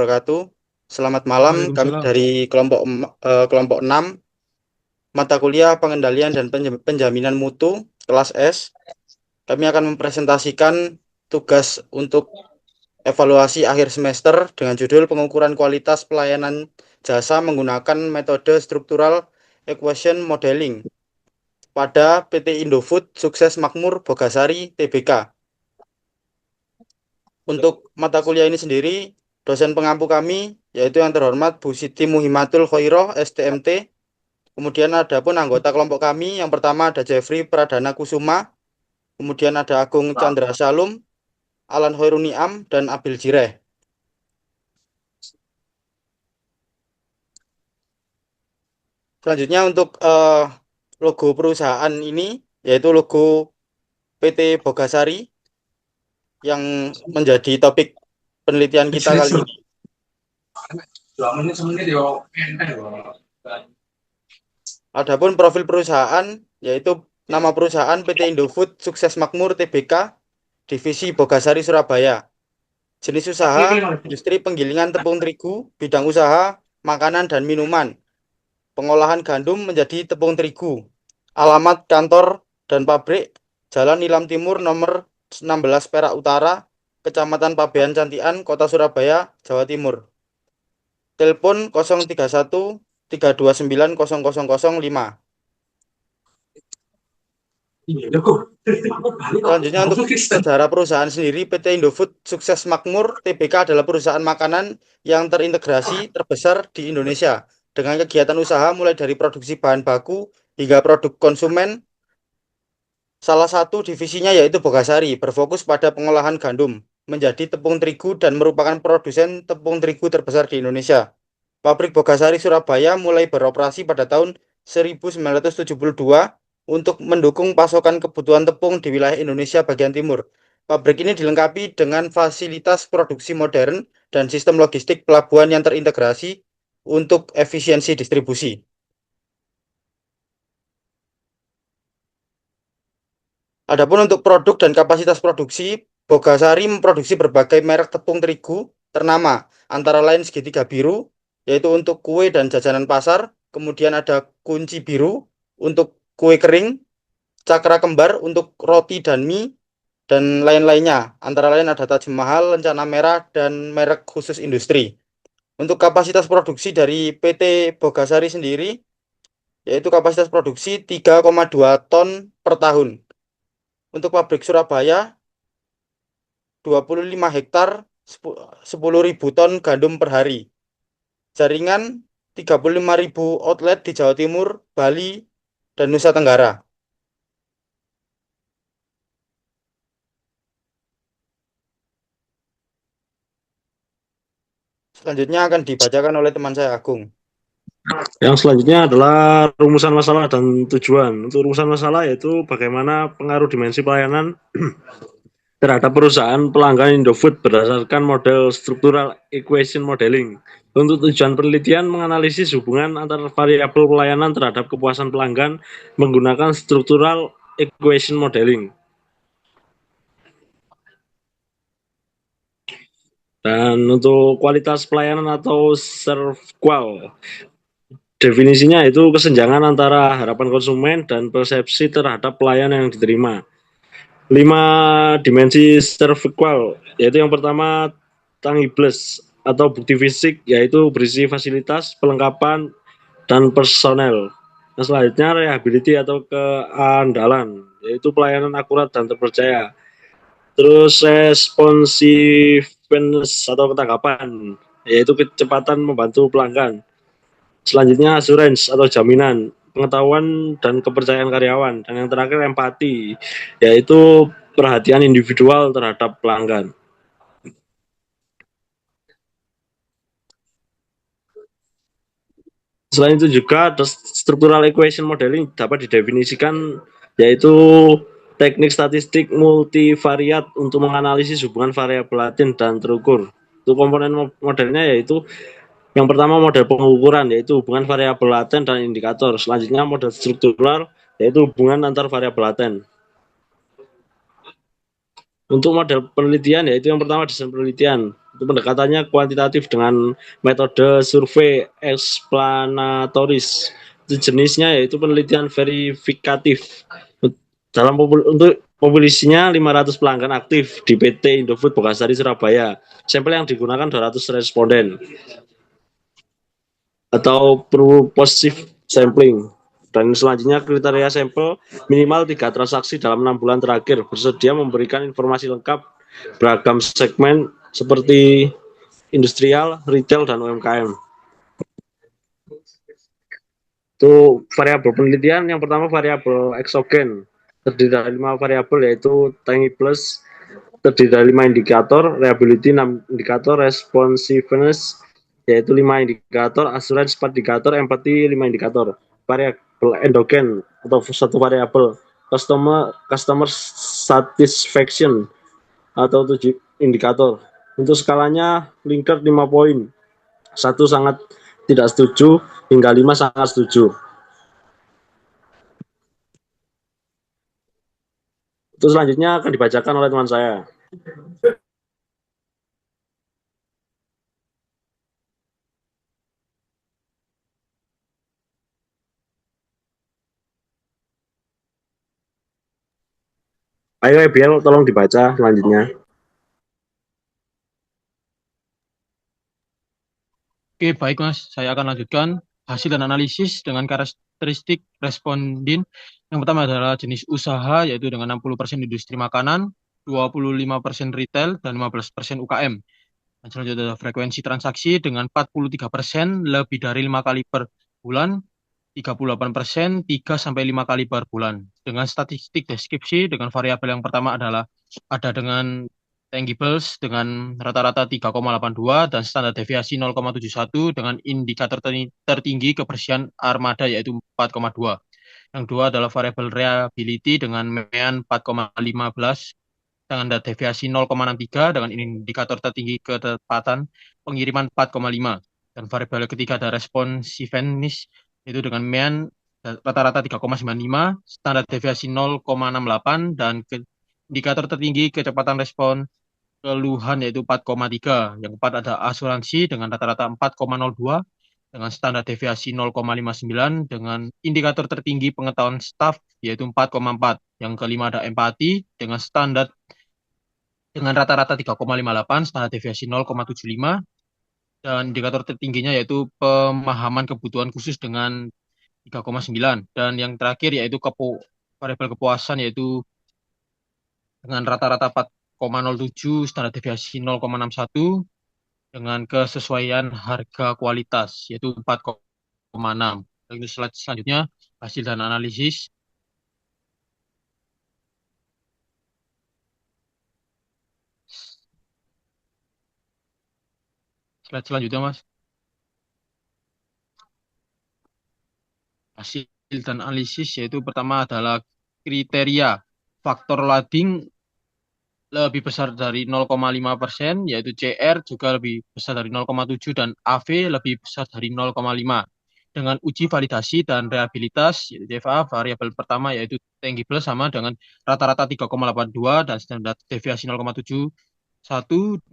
wabarakatuh. Selamat malam, kami Waalaikumsalam. dari kelompok 6, mata kuliah pengendalian dan penjaminan mutu, kelas S. Kami akan mempresentasikan tugas untuk evaluasi akhir semester dengan judul pengukuran kualitas pelayanan jasa menggunakan metode struktural equation modeling pada PT Indofood Sukses Makmur Bogasari Tbk. Untuk mata kuliah ini sendiri, dosen pengampu kami yaitu yang terhormat Bu Siti Muhimatul Khoiroh, STMT. Kemudian ada pun anggota kelompok kami, yang pertama ada Jeffrey Pradana Kusuma, kemudian ada Agung Chandra Salum, Alan Hoiruniam, dan Abil Jireh. Selanjutnya untuk logo perusahaan ini, yaitu logo PT Bogasari yang menjadi topik penelitian kita kali ini. Adapun profil perusahaan, yaitu nama perusahaan PT Indofood Sukses Makmur Tbk, Divisi Bogasari Surabaya. Jenis usaha, industri penggilingan tepung terigu, bidang usaha, makanan dan minuman. Pengolahan gandum menjadi tepung terigu. Alamat kantor dan pabrik, Jalan Nilam Timur nomor 16 Perak Utara, Kecamatan Pabean Cantian, Kota Surabaya, Jawa Timur. Telepon 031 329 0005. Selanjutnya untuk sejarah perusahaan sendiri, PT Indofood Sukses Makmur Tbk adalah perusahaan makanan yang terintegrasi terbesar di Indonesia dengan kegiatan usaha mulai dari produksi bahan baku hingga produk konsumen. Salah satu divisinya yaitu Bogasari berfokus pada pengolahan gandum menjadi tepung terigu dan merupakan produsen tepung terigu terbesar di Indonesia. Pabrik Bogasari Surabaya mulai beroperasi pada tahun 1972 untuk mendukung pasokan kebutuhan tepung di wilayah Indonesia bagian timur. Pabrik ini dilengkapi dengan fasilitas produksi modern dan sistem logistik pelabuhan yang terintegrasi untuk efisiensi distribusi. Adapun untuk produk dan kapasitas produksi, Bogasari memproduksi berbagai merek tepung terigu ternama, antara lain segitiga biru, yaitu untuk kue dan jajanan pasar, kemudian ada kunci biru untuk kue kering, cakra kembar untuk roti dan mie, dan lain-lainnya. Antara lain ada Taj Mahal, Lencana Merah, dan merek khusus industri. Untuk kapasitas produksi dari PT Bogasari sendiri, yaitu kapasitas produksi 3,2 ton per tahun. Untuk pabrik Surabaya, 25 hektar, 10.000 ton gandum per hari. Jaringan 35.000 outlet di Jawa Timur, Bali, dan Nusa Tenggara. Selanjutnya akan dibacakan oleh teman saya Agung. Yang selanjutnya adalah rumusan masalah dan tujuan. Untuk rumusan masalah yaitu bagaimana pengaruh dimensi pelayanan terhadap perusahaan pelanggan Indofood berdasarkan model struktural equation modeling. Untuk tujuan penelitian menganalisis hubungan antar variabel pelayanan terhadap kepuasan pelanggan menggunakan struktural equation modeling. Dan untuk kualitas pelayanan atau ServQual, definisinya itu kesenjangan antara harapan konsumen dan persepsi terhadap pelayanan yang diterima. 5 dimensi ServQual, yaitu yang pertama tangibles atau bukti fisik, yaitu berisi fasilitas, pelengkapan, dan personel. Yang selanjutnya reliability atau keandalan, yaitu pelayanan akurat dan terpercaya. Terus responsiveness atau ketanggapan, yaitu kecepatan membantu pelanggan. Selanjutnya assurance atau jaminan, pengetahuan dan kepercayaan karyawan. Dan yang terakhir empati, yaitu perhatian individual terhadap pelanggan. Selain itu juga structural equation modeling dapat didefinisikan yaitu teknik statistik multivariat untuk menganalisis hubungan variabel latin dan terukur. Untuk komponen modelnya yaitu yang pertama model pengukuran yaitu hubungan variabel laten dan indikator. Selanjutnya model struktural yaitu hubungan antar variabel laten. Untuk model penelitian yaitu yang pertama desain penelitian. pendekatannya kuantitatif dengan metode survei explanatoris. Jenisnya yaitu penelitian verifikatif. Untuk populasinya 500 pelanggan aktif di PT Indofood Bogasari Surabaya. Sampel yang digunakan 200 responden atau purposive sampling. Dan selanjutnya kriteria sampel minimal 3 transaksi dalam 6 bulan terakhir, bersedia memberikan informasi lengkap beragam segmen seperti industrial, retail, dan UMKM. Itu variabel penelitian. Yang pertama variabel eksogen, terdiri dari 5 variabel yaitu Tangi Plus, terdiri dari 5 indikator, reliability 6 indikator, responsiveness yaitu 5 indikator, assurance 4 indikator, empathy 5 indikator. Variabel endogen atau satu variabel customer satisfaction atau 7 indikator. Untuk skalanya Likert 5 poin. 1 sangat tidak setuju hingga 5 sangat setuju. Itu selanjutnya akan dibacakan oleh teman saya. Ayo Ebiel, tolong dibaca selanjutnya. Oke, baik Mas. Saya akan lanjutkan hasil dan analisis dengan karakteristik responden. Yang pertama adalah jenis usaha, yaitu dengan 60% industri makanan, 25% retail, dan 15% UKM. Dan selanjutnya adalah frekuensi transaksi dengan 43% lebih dari 5 kali per bulan, 38% 3-5 kali per bulan. Dengan statistik deskripsi, dengan variabel yang pertama adalah ada dengan tangibles dengan rata-rata 3,82 dan standar deviasi 0,71 dengan indikator tertinggi kebersihan armada yaitu 4,2. Yang kedua adalah variabel reliability dengan mean 4,15 standar deviasi 0,63 dengan indikator tertinggi ketepatan pengiriman 4,5. Dan variabel ketiga ada responsiveness itu dengan mean rata-rata 3,95, standar deviasi 0,68 dan indikator tertinggi kecepatan respon keluhan yaitu 4,3. Yang keempat ada asuransi dengan rata-rata 4,02 dengan standar deviasi 0,59 dengan indikator tertinggi pengetahuan staf yaitu 4,4. Yang kelima ada empati dengan standar dengan rata-rata 3,58, standar deviasi 0,75 dan indikator tertingginya yaitu pemahaman kebutuhan khusus dengan 3,9 dan yang terakhir yaitu variabel kepuasan yaitu dengan rata-rata 4,07, standar deviasi 0,61 dengan kesesuaian harga kualitas yaitu 4,6. Lalu selanjutnya hasil dan analisis. Slide selanjutnya Mas. Hasil dan analisis yaitu pertama adalah kriteria faktor loading lebih besar dari 0,5%, yaitu CR juga lebih besar dari 0,7 dan AV lebih besar dari 0,5. Dengan uji validasi dan reliabilitas, yaitu DFA, variabel pertama yaitu tangible sama dengan rata-rata 3,82 dan standar deviasi 0,71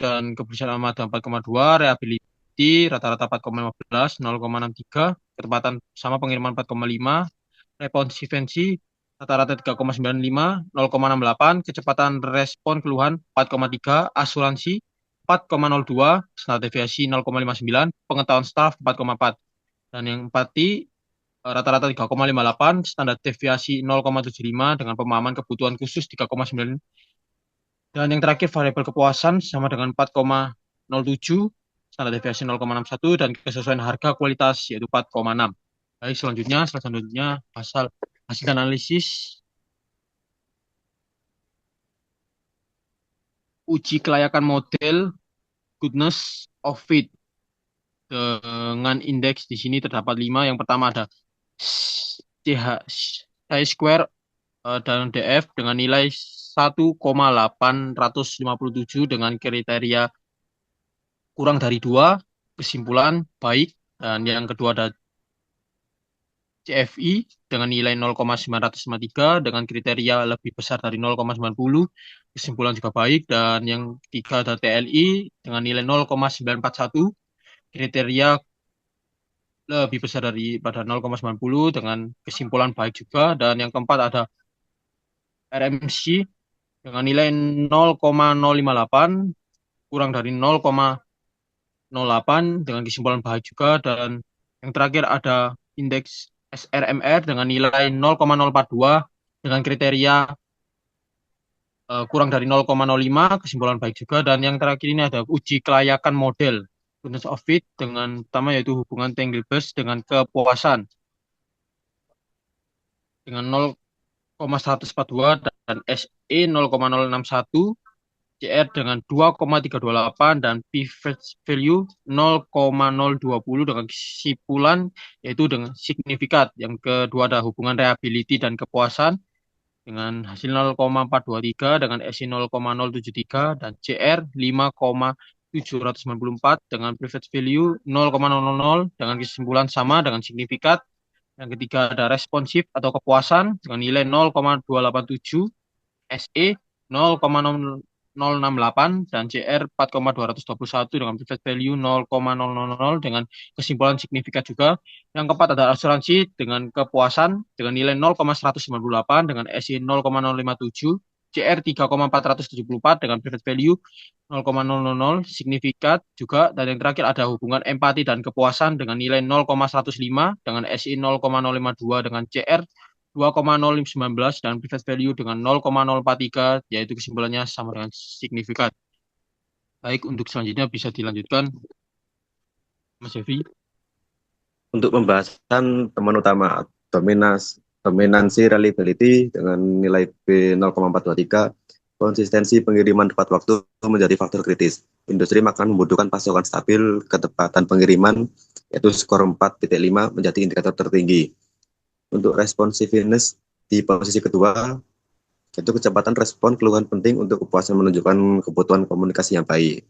dan kebersihan armada 4,2, reliability rata-rata 4,15, 0,63, ketepatan sama pengiriman 4,5, responsivency rata-rata 3,95, 0,68, kecepatan respon keluhan 4,3, asuransi 4,02, standar deviasi 0,59, pengetahuan staf 4,4. Dan yang empati rata-rata 3,58, standar deviasi 0,75 dengan pemahaman kebutuhan khusus 3,9. Dan yang terakhir variabel kepuasan sama dengan 4,07, standar deviasi 0,61 dan kesesuaian harga kualitas yaitu 4,6. Baik, selanjutnya hasil analisis uji kelayakan model goodness of fit dengan indeks di sini terdapat 5. Yang pertama ada chi-square dan DF dengan nilai 1,857 dengan kriteria kurang dari 2, kesimpulan baik. Dan yang kedua ada CFI dengan nilai 0,953 dengan kriteria lebih besar dari 0,90, kesimpulan juga baik. Dan yang ketiga ada TLI dengan nilai 0,941, kriteria lebih besar daripada 0,90 dengan kesimpulan baik juga. Dan yang keempat ada RMC dengan nilai 0,058 kurang dari 0,08 dengan kesimpulan baik juga. Dan yang terakhir ada indeks SRMR dengan nilai 0,042 dengan kriteria kurang dari 0,05 kesimpulan baik juga. Dan yang terakhir ini ada uji kelayakan model goodness of fit dengan pertama yaitu hubungan Tangle-Best dengan kepuasan dengan 0,142 dan SE 0,061, CR dengan 2,328 dan P value 0,020 dengan kesimpulan yaitu dengan signifikat. Yang kedua ada hubungan reliability dan kepuasan dengan hasil 0,423 dengan SI 0,073 dan CR 5,794 dengan preferred value 0,000 dengan kesimpulan sama dengan signifikat. Yang ketiga ada responsif atau kepuasan dengan nilai 0,287, SE 0,068 dan CR 4,221 dengan preferred value 0,000 dengan kesimpulan signifikan juga. Yang keempat ada asuransi dengan kepuasan dengan nilai 0,198 dengan SI 0,057, CR 3,474 dengan preferred value 0,000 signifikat juga. Dan yang terakhir ada hubungan empati dan kepuasan dengan nilai 0,105 dengan SI 0,052 dengan CR 2,019 dan preferred value dengan 0,043 yaitu kesimpulannya sama dengan signifikat. Baik, untuk selanjutnya bisa dilanjutkan Mas Evi. Untuk pembahasan teman utama dominansi reliability dengan nilai B 0,423, konsistensi pengiriman tepat waktu menjadi faktor kritis. Industri makan membutuhkan pasokan stabil, ketepatan pengiriman, yaitu skor 4,5 menjadi indikator tertinggi. Untuk responsiveness di posisi kedua, yaitu kecepatan respon keluhan penting untuk kepuasan menunjukkan kebutuhan komunikasi yang baik.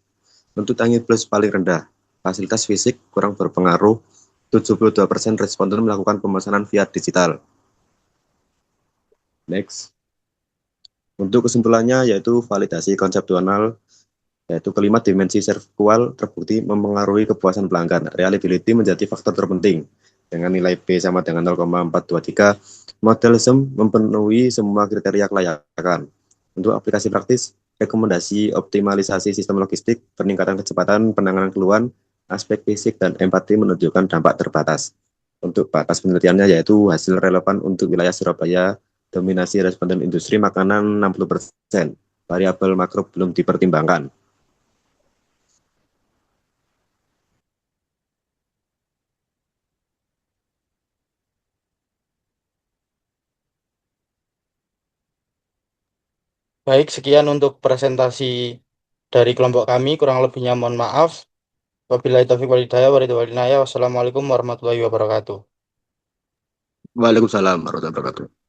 Untuk Tangi Plus paling rendah, fasilitas fisik kurang berpengaruh, 72% responden melakukan pemesanan via digital. Next. Untuk kesimpulannya yaitu validasi konseptual, yaitu kelima dimensi SERVQUAL terbukti mempengaruhi kepuasan pelanggan. Reliability menjadi faktor terpenting. Dengan nilai B sama dengan 0,423, model SEM memenuhi semua kriteria kelayakan. Untuk aplikasi praktis, rekomendasi optimalisasi sistem logistik, peningkatan kecepatan penanganan keluhan, aspek fisik dan empati menunjukkan dampak terbatas. Untuk batas penelitiannya yaitu hasil relevan untuk wilayah Surabaya, dominasi responden industri makanan 60%, variabel makro belum dipertimbangkan. Baik, sekian untuk presentasi dari kelompok kami. Kurang lebihnya mohon maaf. Wabillahi taufiq wal hidayah. Wassalamualaikum warahmatullahi wabarakatuh. Waalaikumsalam warahmatullahi wabarakatuh.